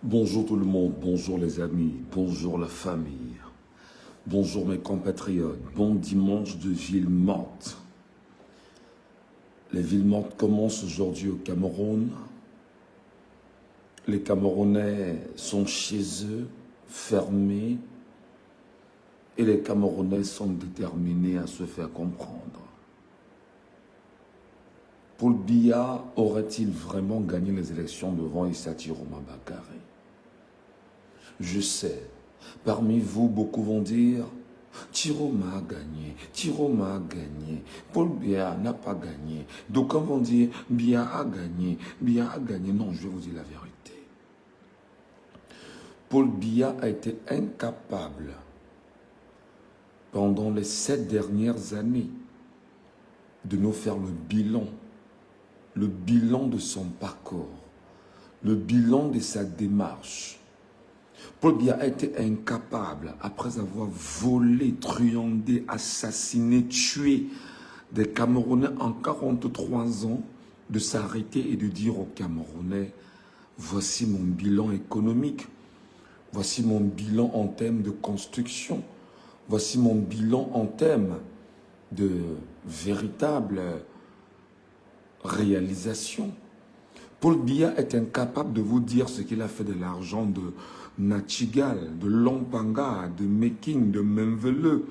Bonjour tout le monde, bonjour les amis, bonjour la famille, bonjour mes compatriotes, bon dimanche de ville morte. Les villes mortes commencent aujourd'hui au Cameroun. Les Camerounais sont chez eux, fermés, et les Camerounais sont déterminés à se faire comprendre. Paul Biya aurait-il vraiment gagné les élections devant Issa Tiroma Bakare? Je sais, parmi vous, beaucoup vont dire « Tiroma a gagné, Tiroma a gagné, Paul Biya n'a pas gagné. » D'aucuns vont dire « Biya a gagné, Biya a gagné. » Non, je vais vous dire la vérité. Paul Biya a été incapable, pendant les 7 dernières années, de nous faire le bilan de son parcours, le bilan de sa démarche. Paul Biya a été incapable, après avoir volé, truandé, assassiné, tué des Camerounais en 43 ans, de s'arrêter et de dire aux Camerounais, voici mon bilan économique, voici mon bilan en termes de construction, voici mon bilan en termes de véritable réalisation. Paul Biya est incapable de vous dire ce qu'il a fait de l'argent de Nachigal, de Lompanga, de Meking, de Memvele.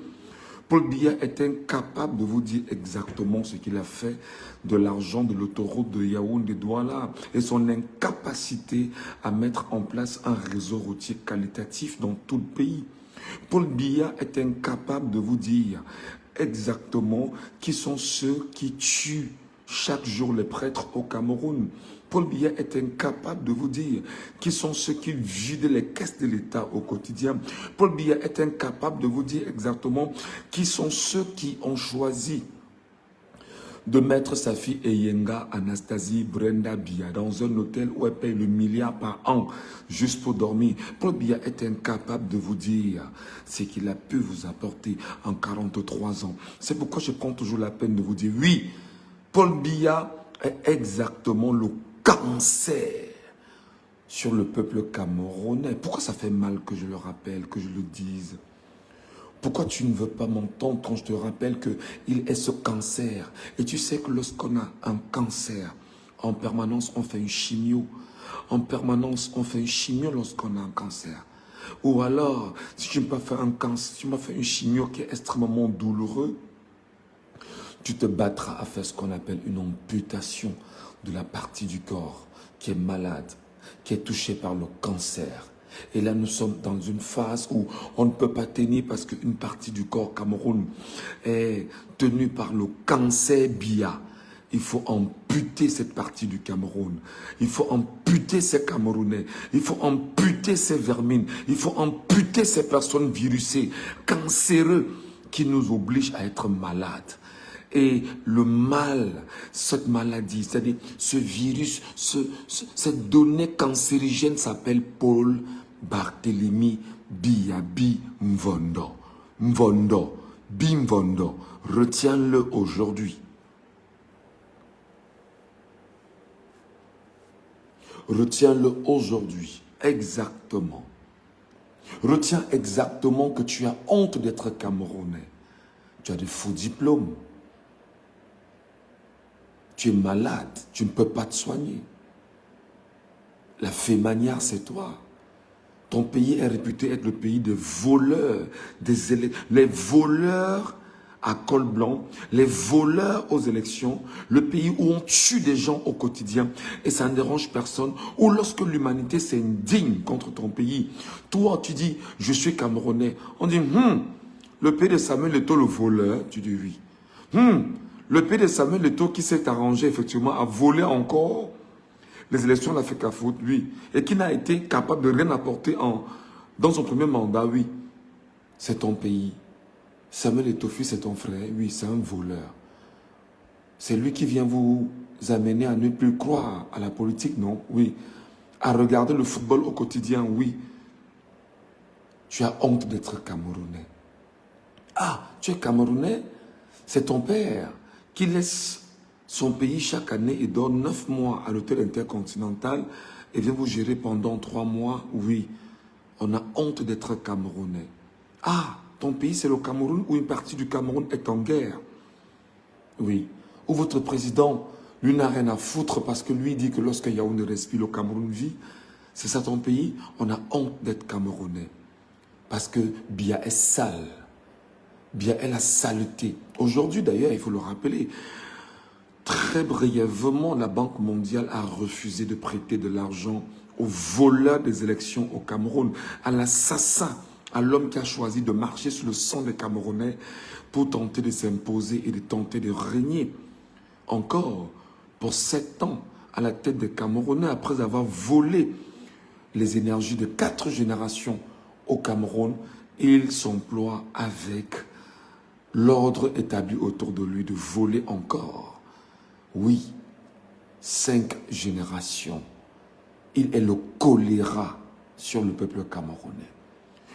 Paul Biya est incapable de vous dire exactement ce qu'il a fait de l'argent de l'autoroute de Yaoundé-Douala et son incapacité à mettre en place un réseau routier qualitatif dans tout le pays. Paul Biya est incapable de vous dire exactement qui sont ceux qui tuent chaque jour les prêtres au Cameroun. Paul Biya est incapable de vous dire qui sont ceux qui vident les caisses de l'État au quotidien. Paul Biya est incapable de vous dire exactement qui sont ceux qui ont choisi de mettre sa fille Eyenga Anastasie Brenda Biya dans un hôtel où elle paye le milliard par an juste pour dormir. Paul Biya est incapable de vous dire ce qu'il a pu vous apporter en 43 ans. C'est pourquoi je prends toujours la peine de vous dire oui, Paul Biya est exactement le cancer sur le peuple camerounais. Pourquoi ça fait mal que je le rappelle, que je le dise? Pourquoi tu ne veux pas m'entendre quand je te rappelle qu'il est ce cancer? Et tu sais que lorsqu'on a un cancer, en permanence on fait une chimio. En permanence on fait une chimio lorsqu'on a un cancer. Ou alors, si tu m'as fait un cancer, si tu m'as fait une chimio qui est extrêmement douloureuse, tu te battras à faire ce qu'on appelle une amputation de la partie du corps qui est malade, qui est touchée par le cancer. Et là, nous sommes dans une phase où on ne peut pas tenir parce qu'une partie du corps Cameroun est tenue par le cancer Biya. Il faut amputer cette partie du Cameroun. Il faut amputer ces Camerounais. Il faut amputer ces vermines. Il faut amputer ces personnes virusées, cancéreuses, qui nous obligent à être malades. Et le mal, cette maladie, c'est-à-dire ce virus, cette donnée cancérigène s'appelle Paul Barthélemy Biya Mvondo. Mvondo, Bimvondo. Retiens-le aujourd'hui. Retiens-le aujourd'hui, exactement. Retiens exactement que tu as honte d'être Camerounais. Tu as de faux diplômes. Tu es malade, tu ne peux pas te soigner. La fémanière, c'est toi. Ton pays est réputé être le pays des voleurs, les voleurs à col blanc, les voleurs aux élections, le pays où on tue des gens au quotidien et ça ne dérange personne, ou lorsque l'humanité s'indigne contre ton pays, toi tu dis « je suis Camerounais », on dit « le pays de Samuel Eto'o le voleur », tu dis oui. Le pays de Samuel Eto'o qui s'est arrangé effectivement à voler encore les élections de l'Afrique Foot, oui, et qui n'a été capable de rien apporter dans son premier mandat, oui. C'est ton pays. Samuel Eto'o, c'est ton frère, oui, c'est un voleur. C'est lui qui vient vous amener à ne plus croire à la politique, non? Oui. À regarder le football au quotidien, oui. Tu as honte d'être Camerounais. Ah, tu es Camerounais? C'est ton père qui laisse son pays chaque année et donne 9 mois à l'hôtel intercontinental et vient vous gérer pendant 3 mois, oui, on a honte d'être Camerounais. Ah, ton pays c'est le Cameroun où une partie du Cameroun est en guerre. Oui. Ou votre président, lui n'a rien à foutre parce que lui dit que lorsque Yaoundé respire, le Cameroun vit. C'est ça ton pays? On a honte d'être Camerounais. Parce que Biya est sale. Biya est la saleté. Aujourd'hui d'ailleurs, il faut le rappeler, très brièvement, la Banque mondiale a refusé de prêter de l'argent aux voleurs des élections au Cameroun, à l'assassin, à l'homme qui a choisi de marcher sur le sang des Camerounais pour tenter de s'imposer et de tenter de régner. Encore, pour 7 ans, à la tête des Camerounais, après avoir volé les énergies de 4 générations au Cameroun, il s'emploie avec l'ordre établi autour de lui de voler encore. Oui, 5 générations. Il est le choléra sur le peuple camerounais.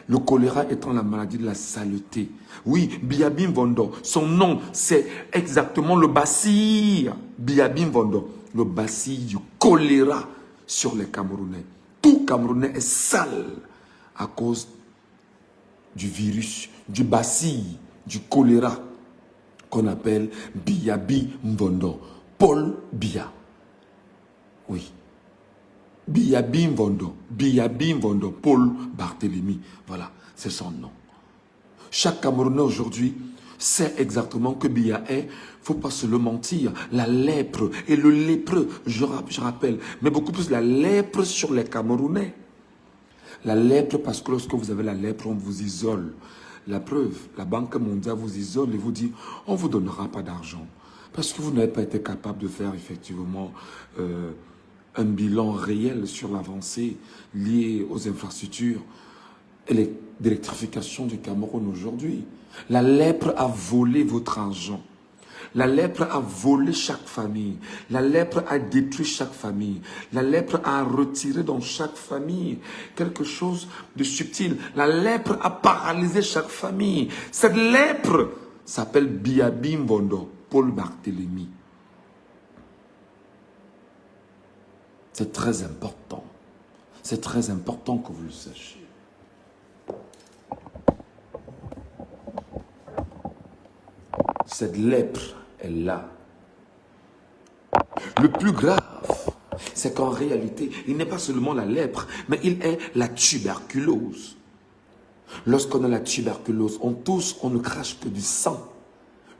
Le choléra étant la maladie de la saleté. Oui, Biya Bimvondo, son nom, c'est exactement le bacille. Biya Bimvondo, le bacille du choléra sur les Camerounais. Tout Camerounais est sale à cause du virus, du bacille, du choléra qu'on appelle Biya Bimvondo. Paul Biya. Oui. Biya Bimvondo, Paul Barthélemy. Voilà, c'est son nom. Chaque Camerounais aujourd'hui sait exactement que Biya est, il ne faut pas se le mentir, la lèpre et le lépreux, je rappelle, mais beaucoup plus la lèpre sur les Camerounais. La lèpre parce que lorsque vous avez la lèpre, on vous isole. La preuve, la Banque mondiale vous isole et vous dit, on ne vous donnera pas d'argent. Parce que vous n'avez pas été capable de faire effectivement un bilan réel sur l'avancée liée aux infrastructures et d'électrification du Cameroun aujourd'hui. La lèpre a volé votre argent. La lèpre a volé chaque famille. La lèpre a détruit chaque famille. La lèpre a retiré dans chaque famille quelque chose de subtil. La lèpre a paralysé chaque famille. Cette lèpre s'appelle Biya Bimvondo, Paul Barthélemy. C'est très important. C'est très important que vous le sachiez. Cette lèpre est là. Le plus grave, c'est qu'en réalité, il n'est pas seulement la lèpre, mais il est la tuberculose. Lorsqu'on a la tuberculose, on tousse, on ne crache que du sang.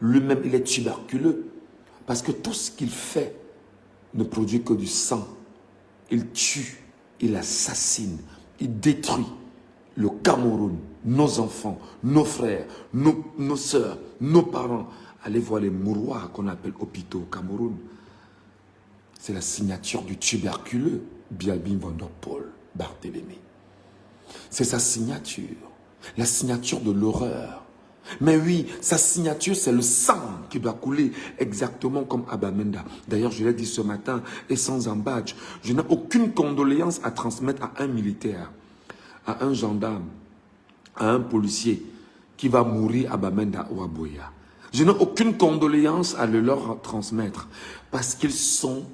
Lui-même, il est tuberculeux. Parce que tout ce qu'il fait ne produit que du sang. Il tue, il assassine, il détruit le Cameroun, nos enfants, nos frères, nos sœurs, nos parents. Allez voir les mouroirs qu'on appelle hôpitaux au Cameroun. C'est la signature du tuberculeux, Biya Bimvondo Paul Barthélemy. C'est sa signature, la signature de l'horreur. Mais oui, sa signature, c'est le sang qui doit couler exactement comme à Bamenda. D'ailleurs, je l'ai dit ce matin, et sans embâche, je n'ai aucune condoléance à transmettre à un militaire, à un gendarme, à un policier qui va mourir à Bamenda ou à Boya. Je n'ai aucune condoléance à le leur transmettre parce qu'ils sont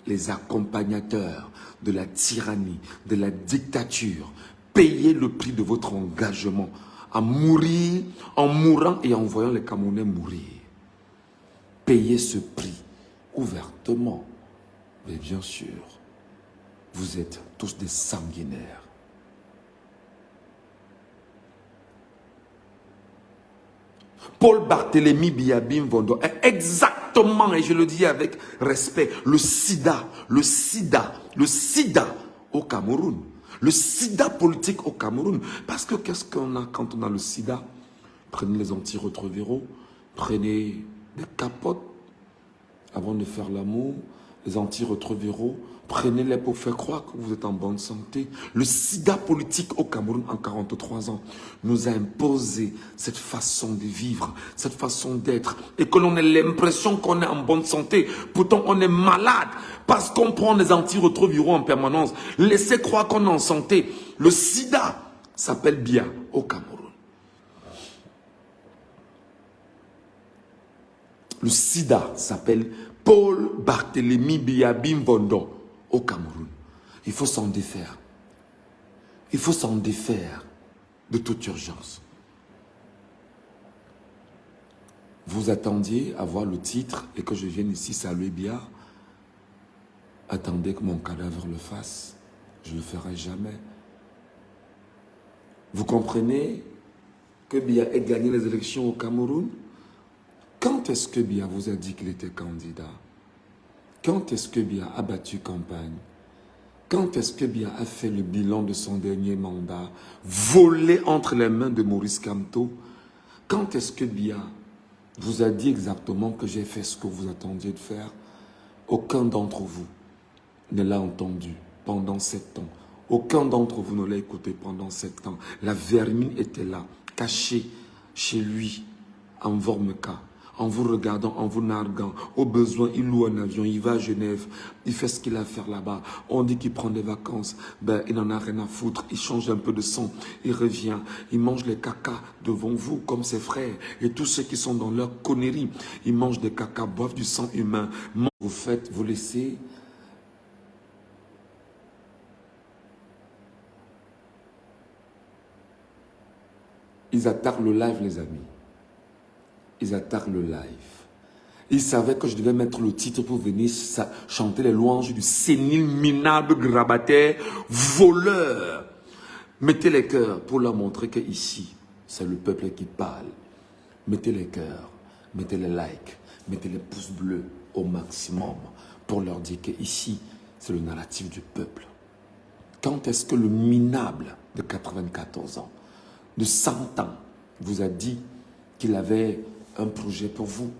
les accompagnateurs de la tyrannie, de la dictature. Payez le prix de votre engagement à mourir, en mourant et en voyant les Camerounais mourir. Payez ce prix ouvertement. Mais bien sûr, vous êtes tous des sanguinaires. Paul Barthélemy Biya Bimvondo est exactement, et je le dis avec respect, le sida au Cameroun. Le sida politique au Cameroun. Parce que qu'est-ce qu'on a quand on a le sida? Prenez les antirétroviraux, prenez des capotes avant de faire l'amour, les antirétroviraux, prenez-les pour faire croire que vous êtes en bonne santé. Le sida politique au Cameroun en 43 ans nous a imposé cette façon de vivre, cette façon d'être, et que l'on ait l'impression qu'on est en bonne santé. Pourtant, on est malade parce qu'on prend des antirétroviraux en permanence. Laissez croire qu'on est en santé. Le sida s'appelle Biya au Cameroun. Le sida s'appelle Paul Barthélemy Biya Bimvondo au Cameroun. Il faut s'en défaire. Il faut s'en défaire de toute urgence. Vous attendiez à voir le titre et que je vienne ici saluer Biya. Attendez que mon cadavre le fasse. Je ne le ferai jamais. Vous comprenez que Biya ait gagné les élections au Cameroun? Quand est-ce que Biya vous a dit qu'il était candidat? Quand est-ce que Biya a battu campagne? Quand est-ce que Biya a fait le bilan de son dernier mandat, volé entre les mains de Maurice Kamto? Quand est-ce que Biya vous a dit exactement que j'ai fait ce que vous attendiez de faire? Aucun d'entre vous ne l'a entendu pendant 7 ans. Aucun d'entre vous ne l'a écouté pendant 7 ans. La vermine était là, cachée chez lui, en Vormeka, en vous regardant, en vous narguant. Au besoin, il loue un avion, il va à Genève, il fait ce qu'il a à faire là-bas. On dit qu'il prend des vacances, ben il n'en a rien à foutre. Il change un peu de son, il revient, il mange les cacas devant vous, comme ses frères. Et tous ceux qui sont dans leur connerie, ils mangent des cacas, boivent du sang humain. Vous faites, vous laissez... Ils attaquent le live, les amis. Ils attaquent le live. Ils savaient que je devais mettre le titre pour venir chanter les louanges du sénile, minable, grabataire, voleur. Mettez les cœurs pour leur montrer que ici, c'est le peuple qui parle. Mettez les cœurs, mettez les likes, mettez les pouces bleus au maximum pour leur dire que ici, c'est le narratif du peuple. Quand est-ce que le minable de 94 ans, de 100 ans, vous a dit qu'il avait un projet pour vous?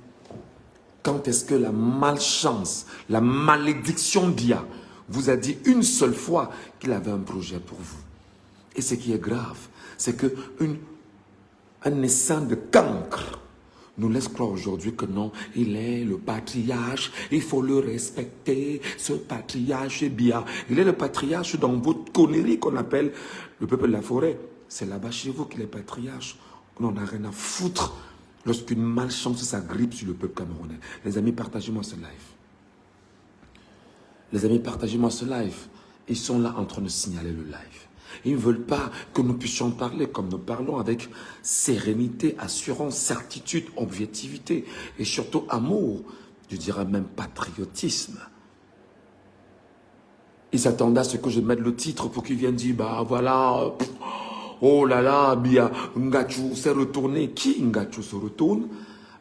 Quand est-ce que la malchance, la malédiction Biya vous a dit une seule fois qu'il avait un projet pour vous? Et ce qui est grave, c'est qu'un essaim de cancre nous laisse croire aujourd'hui que non, il est le patriarche, il faut le respecter, ce patriarche Biya. Il est le patriarche dans votre connerie qu'on appelle le peuple de la forêt. C'est là-bas chez vous qu'il est patriarche. On n'en a rien à foutre lorsqu'une malchance s'agrippe sur le peuple camerounais. Les amis, partagez-moi ce live. Les amis, partagez-moi ce live. Ils sont là en train de signaler le live. Ils ne veulent pas que nous puissions parler comme nous parlons, avec sérénité, assurance, certitude, objectivité et surtout amour, je dirais même patriotisme. Ils s'attendaient à ce que je mette le titre pour qu'ils viennent dire, bah voilà... Oh là là, Biya, Ngachou s'est retourné. Qui Ngachou se retourne?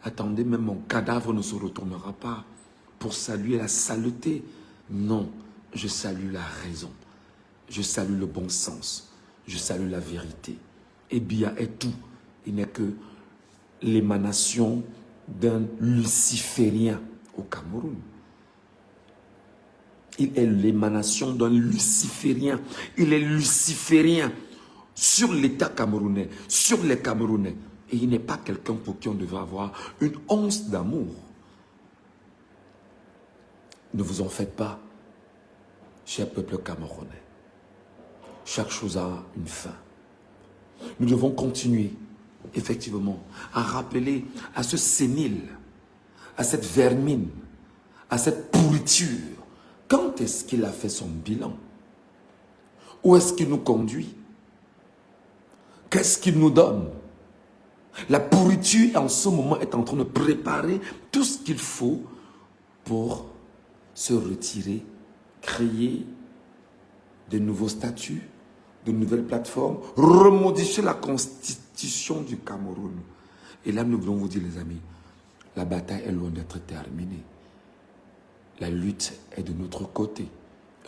Attendez, même mon cadavre ne se retournera pas pour saluer la saleté. Non, je salue la raison. Je salue le bon sens. Je salue la vérité. Et Biya est tout. Il n'est que l'émanation d'un luciférien au Cameroun. Il est l'émanation d'un luciférien. Il est luciférien sur l'État camerounais, sur les Camerounais. Et il n'est pas quelqu'un pour qui on devait avoir une once d'amour. Ne vous en faites pas, cher peuple camerounais. Chaque chose a une fin. Nous devons continuer, effectivement, à rappeler à ce sénile, à cette vermine, à cette pourriture. Quand est-ce qu'il a fait son bilan? Où est-ce qu'il nous conduit? Qu'est-ce qu'il nous donne? La pourriture, en ce moment, est en train de préparer tout ce qu'il faut pour se retirer, créer de nouveaux statuts, de nouvelles plateformes, remodifier la constitution du Cameroun. Et là, nous voulons vous dire, les amis, la bataille est loin d'être terminée. La lutte est de notre côté.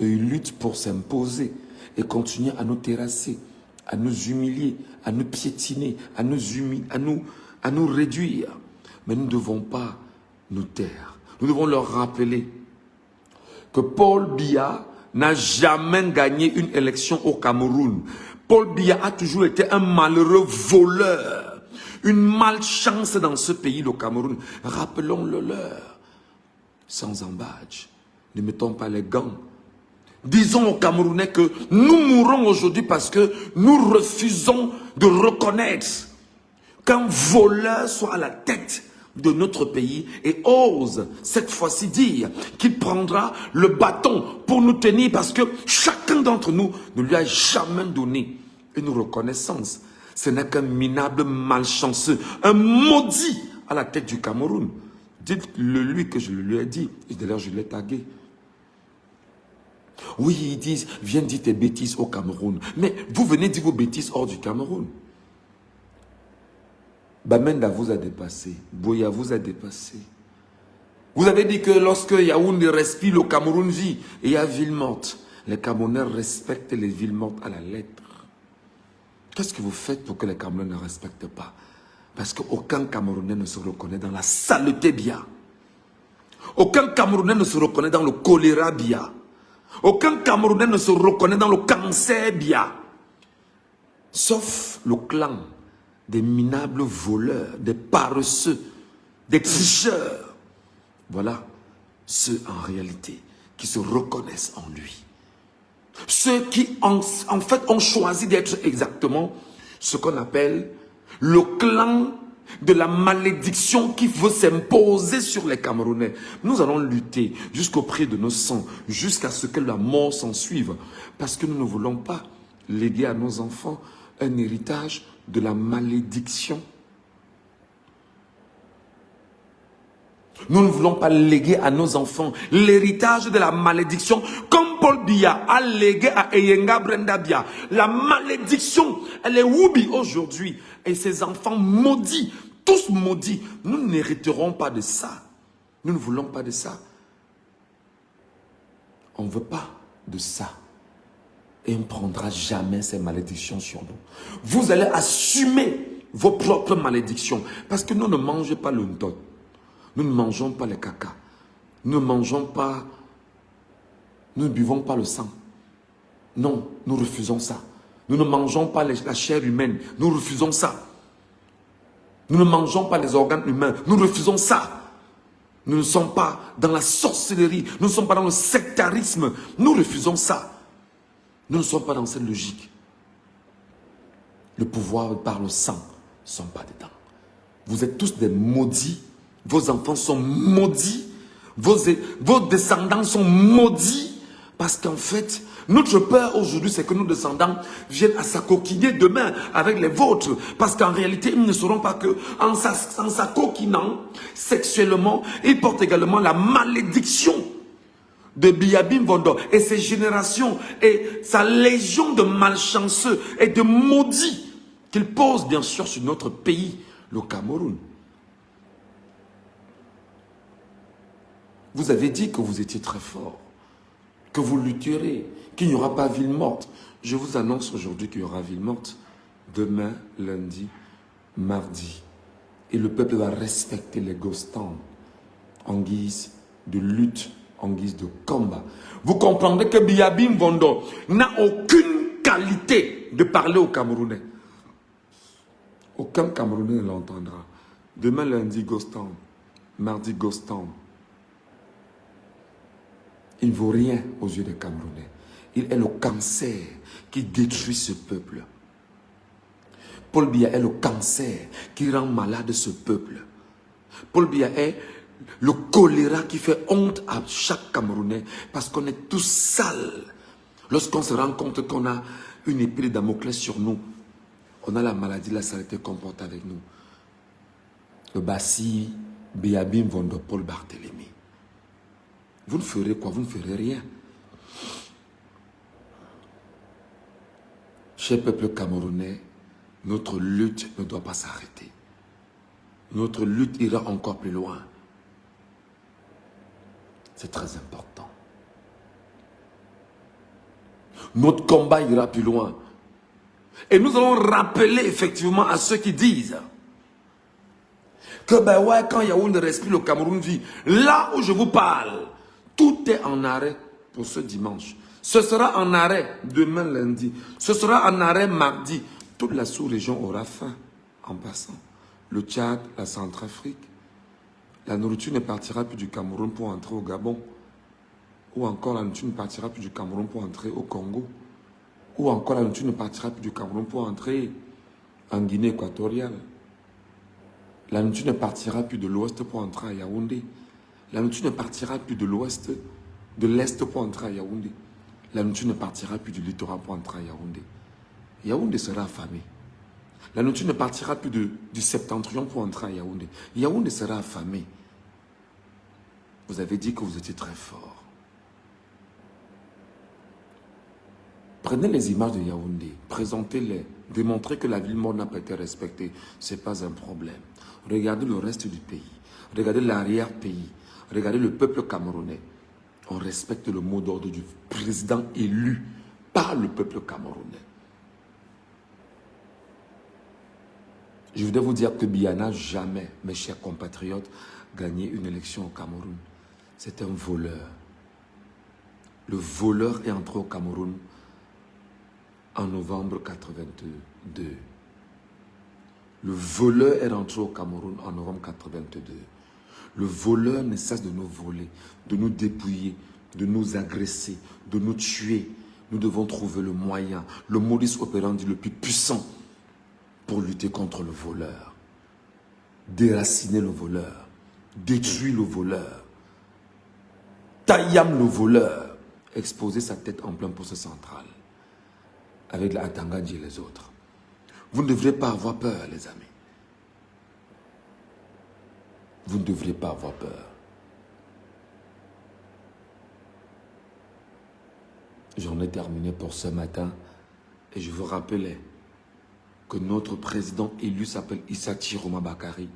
Eux, ils luttent pour s'imposer et continuer à nous terrasser, à nous humilier, à nous piétiner, à nous réduire. Mais nous ne devons pas nous taire. Nous devons leur rappeler que Paul Biya n'a jamais gagné une élection au Cameroun. Paul Biya a toujours été un malheureux voleur, une malchance dans ce pays, le Cameroun. Rappelons-le leur, sans embâche. Ne mettons pas les gants. Disons aux Camerounais que nous mourrons aujourd'hui parce que nous refusons de reconnaître qu'un voleur soit à la tête de notre pays et ose cette fois-ci dire qu'il prendra le bâton pour nous tenir parce que chacun d'entre nous ne lui a jamais donné une reconnaissance. Ce n'est qu'un minable malchanceux, un maudit à la tête du Cameroun. Dites-le lui que je le lui ai dit. Et d'ailleurs, je l'ai tagué. Oui, ils disent, viens dire tes bêtises au Cameroun. Mais vous venez dire vos bêtises hors du Cameroun. Bamenda vous a dépassé. Boya vous a dépassé. Vous avez dit que lorsque Yaoundé respire, le Cameroun vit. Et il y a ville morte. Les Camerounais respectent les villes mortes à la lettre. Qu'est-ce que vous faites pour que les Camerounais ne respectent pas? Parce qu'aucun Camerounais ne se reconnaît dans la saleté bia. Aucun Camerounais ne se reconnaît dans le choléra bia. Aucun Camerounais ne se reconnaît dans le cancer bia. Sauf le clan des minables voleurs, des paresseux, des tricheurs. Voilà ceux en réalité qui se reconnaissent en lui. Ceux qui en fait ont choisi d'être exactement ce qu'on appelle le clan de la malédiction qui veut s'imposer sur les Camerounais. Nous allons lutter jusqu'au prix de nos sangs, jusqu'à ce que la mort s'en suive. Parce que nous ne voulons pas léguer à nos enfants un héritage de la malédiction. Nous ne voulons pas léguer à nos enfants l'héritage de la malédiction, comme Paul Biya a légué à Eyenga Brenda Biya. La malédiction, elle est Woubi aujourd'hui. Et ses enfants maudits, tous maudits. Nous n'hériterons pas de ça. Nous ne voulons pas de ça. On ne veut pas de ça. Et on ne prendra jamais ces malédictions sur nous. Vous allez assumer vos propres malédictions. Parce que nous ne mangeons pas le ndot. Nous ne mangeons pas les caca. Nous ne mangeons pas... Nous ne buvons pas le sang. Non, nous refusons ça. Nous ne mangeons pas la chair humaine. Nous refusons ça. Nous ne mangeons pas les organes humains. Nous refusons ça. Nous ne sommes pas dans la sorcellerie. Nous ne sommes pas dans le sectarisme. Nous refusons ça. Nous ne sommes pas dans cette logique. Le pouvoir par le sang ne sont pas dedans. Vous êtes tous des maudits. Vos enfants sont maudits. Vos descendants sont maudits. Parce qu'en fait, notre peur aujourd'hui, c'est que nos descendants viennent à s'acoquiner demain avec les vôtres. Parce qu'en réalité, ils ne sauront pas que en s'acoquinant sexuellement, ils portent également la malédiction de Biyabim Vondo et ses générations et sa légion de malchanceux et de maudits qu'il pose bien sûr sur notre pays, le Cameroun. Vous avez dit que vous étiez très fort, que vous lutterez, qu'il n'y aura pas ville morte. Je vous annonce aujourd'hui qu'il y aura ville morte demain, lundi, mardi. Et le peuple va respecter les Gostans en guise de lutte, en guise de combat. Vous comprendrez que Biyabim Vondo n'a aucune qualité de parler aux Camerounais. Aucun Camerounais ne l'entendra. Demain, lundi, Gostan. Mardi, Gostan. Il ne vaut rien aux yeux des Camerounais. Il est le cancer qui détruit ce peuple. Paul Biya est le cancer qui rend malade ce peuple. Paul Biya est le choléra qui fait honte à chaque Camerounais parce qu'on est tous sales. Lorsqu'on se rend compte qu'on a une épée de Damoclès sur nous, on a la maladie, la saleté qu'on porte avec nous. Le Bassi, Biyabim Vondo, Paul Barthélemy. Vous ne ferez quoi? Vous ne ferez rien. Cher peuple camerounais, notre lutte ne doit pas s'arrêter. Notre lutte ira encore plus loin. C'est très important. Notre combat ira plus loin. Et nous allons rappeler effectivement à ceux qui disent que ben ouais, quand Yaoundé respire, le Cameroun vit. Là où je vous parle, tout est en arrêt pour ce dimanche. Ce sera en arrêt demain lundi. Ce sera en arrêt mardi. Toute la sous-région aura faim en passant. Le Tchad, la Centrafrique. La nourriture ne partira plus du Cameroun pour entrer au Gabon. Ou encore la nourriture ne partira plus du Cameroun pour entrer au Congo. Ou encore la nourriture ne partira plus du Cameroun pour entrer en Guinée équatoriale. La nourriture ne partira plus de l'ouest pour entrer à Yaoundé. La nourriture ne partira plus de l'ouest, de l'est pour entrer à Yaoundé. La nourriture ne partira plus du littoral pour entrer à Yaoundé. Yaoundé sera affamé. La nourriture ne partira plus du septentrion pour entrer à Yaoundé. Yaoundé sera affamé. Vous avez dit que vous étiez très fort. Prenez les images de Yaoundé, présentez-les, démontrez que la ville morte n'a pas été respectée. Ce n'est pas un problème. Regardez le reste du pays. Regardez l'arrière-pays. Regardez le peuple camerounais. On respecte le mot d'ordre du président élu par le peuple camerounais. Je voudrais vous dire que Biya n'a jamais, mes chers compatriotes, gagné une élection au Cameroun. C'est un voleur. Le voleur est entré au Cameroun en novembre 82. Le voleur est rentré au Cameroun en novembre 82. Le voleur ne cesse de nous voler, de nous dépouiller, de nous agresser, de nous tuer. Nous devons trouver le moyen, le modus operandi le plus puissant pour lutter contre le voleur. Déraciner le voleur, détruire le voleur, taillam le voleur, exposer sa tête en plein poste central avec la Atangandji et les autres. Vous ne devrez pas avoir peur, les amis. Vous ne devrez pas avoir peur. J'en ai terminé pour ce matin et je vous rappelais que notre président élu s'appelle Issa Chiroma Bakary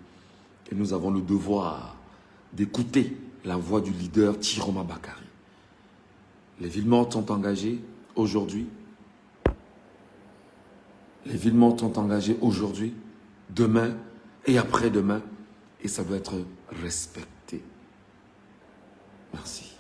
et nous avons le devoir d'écouter la voix du leader Chiroma Bakary. Les villes mortes sont engagées aujourd'hui. Les villes mortes sont engagées aujourd'hui, demain et après-demain et ça doit être respecté. Merci.